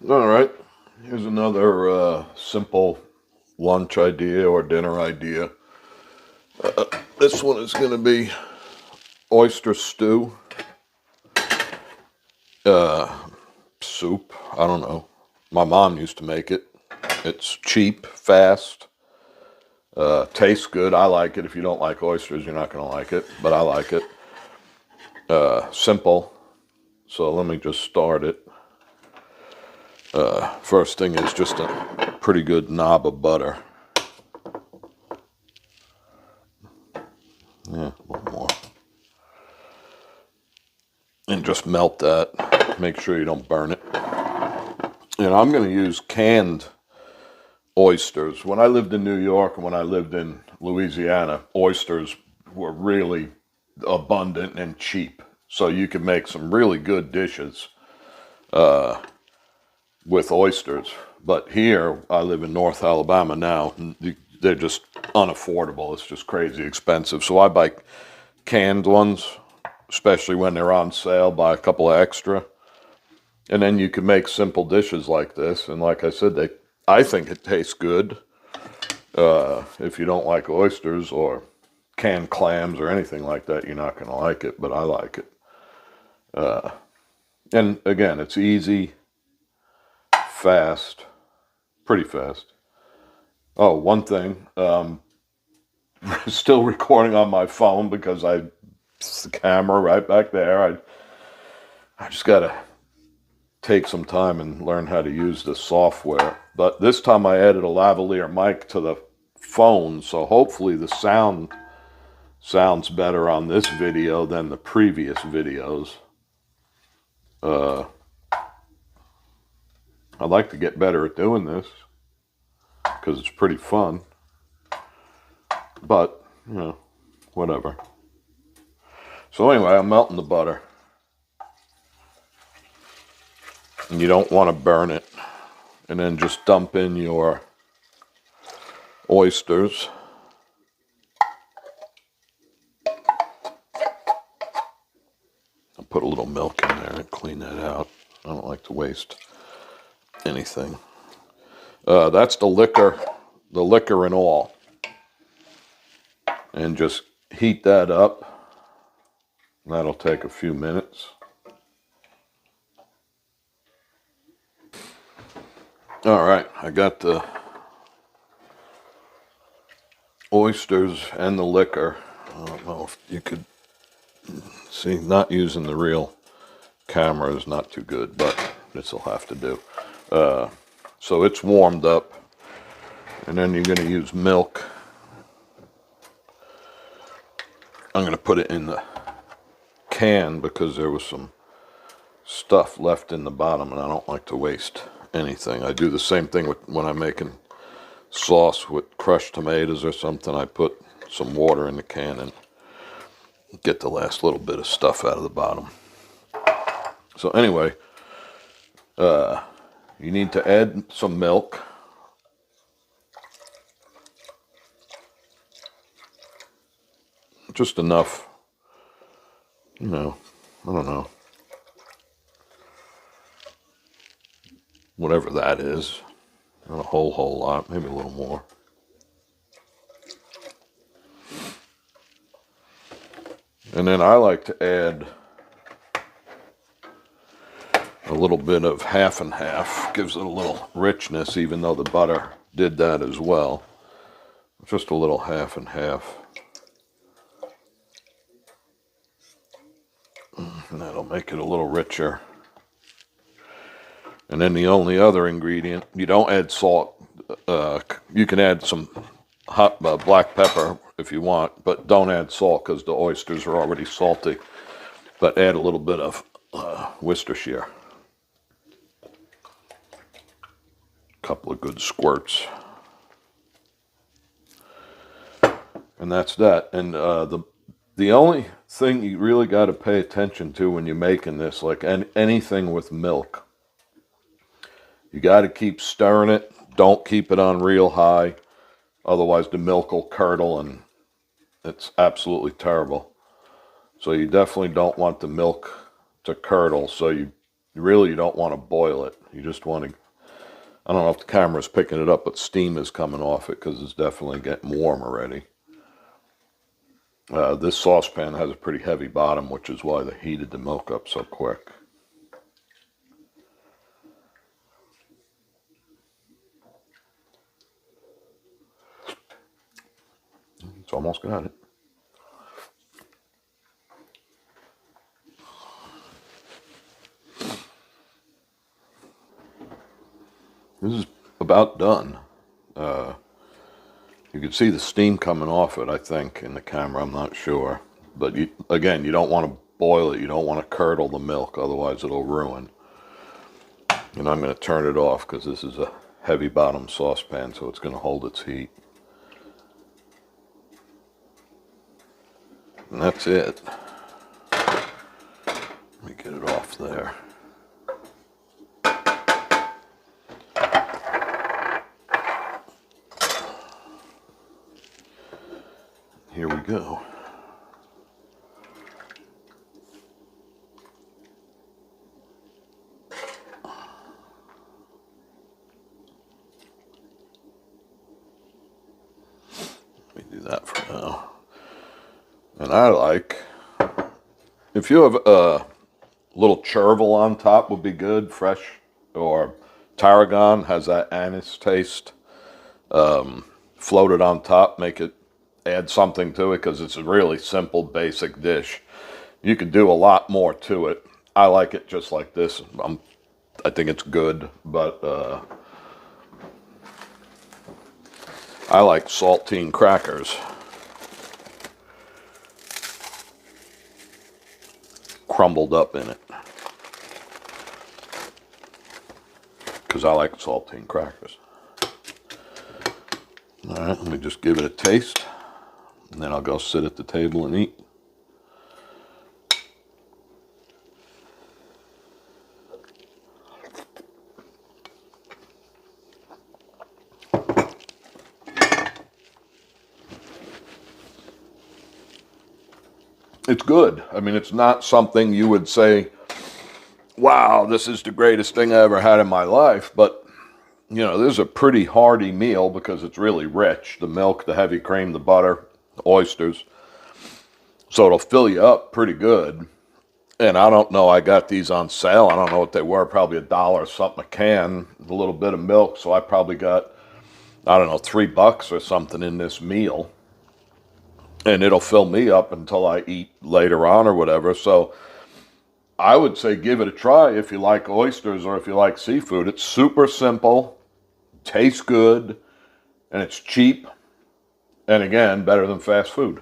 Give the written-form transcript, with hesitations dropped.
All right, here's another simple lunch idea or dinner idea. This one is going to be oyster stew, soup. I don't know. My mom used to make it. It's cheap, fast, tastes good. I like it. If you don't like oysters, you're not going to like it, but I like it. Simple. So let me just start it. First thing is just a pretty good knob of butter. Yeah, a little more. And just melt that. Make sure you don't burn it. And I'm going to use canned oysters. When I lived in New York and when I lived in Louisiana, oysters were really abundant and cheap. So you could make some really good dishes with oysters. But here, I live in North Alabama now, they're just unaffordable. It's just crazy expensive. So I buy canned ones, especially when they're on sale, buy a couple of extra. And then you can make simple dishes like this. And like I said, I think it tastes good. If you don't like oysters or canned clams or anything like that, you're not going to like it, but I like it. And again, it's easy, fast, pretty fast. Oh, one thing, still recording on my phone because it's the camera right back there. I just got to take some time and learn how to use the software. But this time I added a lavalier mic to the phone, so hopefully the sound sounds better on this video than the previous videos. I'd like to get better at doing this because it's pretty fun. But, you know, whatever. So anyway, I'm melting the butter. And you don't want to burn it. And then just dump in your oysters. I'll put a little milk in there and clean that out. I don't like to waste anything. That's the liquor and all. And just heat that up. That'll take a few minutes. All right, I got the oysters and the liquor. I don't know if you could see, not using the real camera is not too good, but this will have to do. So it's warmed up, and then you're going to use milk. I'm going to put it in the can because there was some stuff left in the bottom, and I don't like to waste anything. I do the same thing when I'm making sauce with crushed tomatoes or something. I put some water in the can and get the last little bit of stuff out of the bottom. So anyway, you need to add some milk. Just enough, you know, I don't know. Whatever that is. Not a whole lot, maybe a little more. And then I like to add a little bit of half and half. Gives it a little richness, even though the butter did that as well. Just a little half and half. And that'll make it a little richer. And then the only other ingredient, you don't add salt. You can add some hot black pepper if you want, but don't add salt because the oysters are already salty. But add a little bit of Worcestershire. A couple of good squirts. And that's that. And the only thing you really got to pay attention to when you're making this, like anything with milk, you got to keep stirring it. Don't keep it on real high. Otherwise the milk will curdle and it's absolutely terrible. So you definitely don't want the milk to curdle. So you Really, you don't want to boil it. You just want to, I don't know if the camera's picking it up, but steam is coming off it because it's definitely getting warm already. This saucepan has a pretty heavy bottom, which is why they heated the milk up so quick. It's almost got it. This is about done. You can see the steam coming off it, I think, in the camera. I'm not sure. But again, you don't want to boil it. You don't want to curdle the milk, otherwise it'll ruin. And I'm going to turn it off because this is a heavy bottom saucepan, so it's going to hold its heat. And that's it. Let me get it off there. Here we go. Let me do that for now. And I like, if you have a little chervil on top would be good, fresh, or tarragon has that anise taste. Float it on top, add something to it because it's a really simple, basic dish. You could do a lot more to it. I like it just like this. I think it's good, but I like saltine crackers. Crumbled up in it. Because I like saltine crackers. Alright, let me just give it a taste. And then I'll go sit at the table and eat. It's good. I mean, it's not something you would say, wow, this is the greatest thing I ever had in my life. But, you know, this is a pretty hearty meal because it's really rich. The milk, the heavy cream, the butter, the oysters. So it'll fill you up pretty good. And I don't know, I got these on sale. I don't know what they were, probably $1 or something a can, a little bit of milk. So I probably got, I don't know, $3 or something in this meal. And it'll fill me up until I eat later on or whatever. So I would say give it a try if you like oysters or if you like seafood. It's super simple, tastes good, and it's cheap. And again, better than fast food.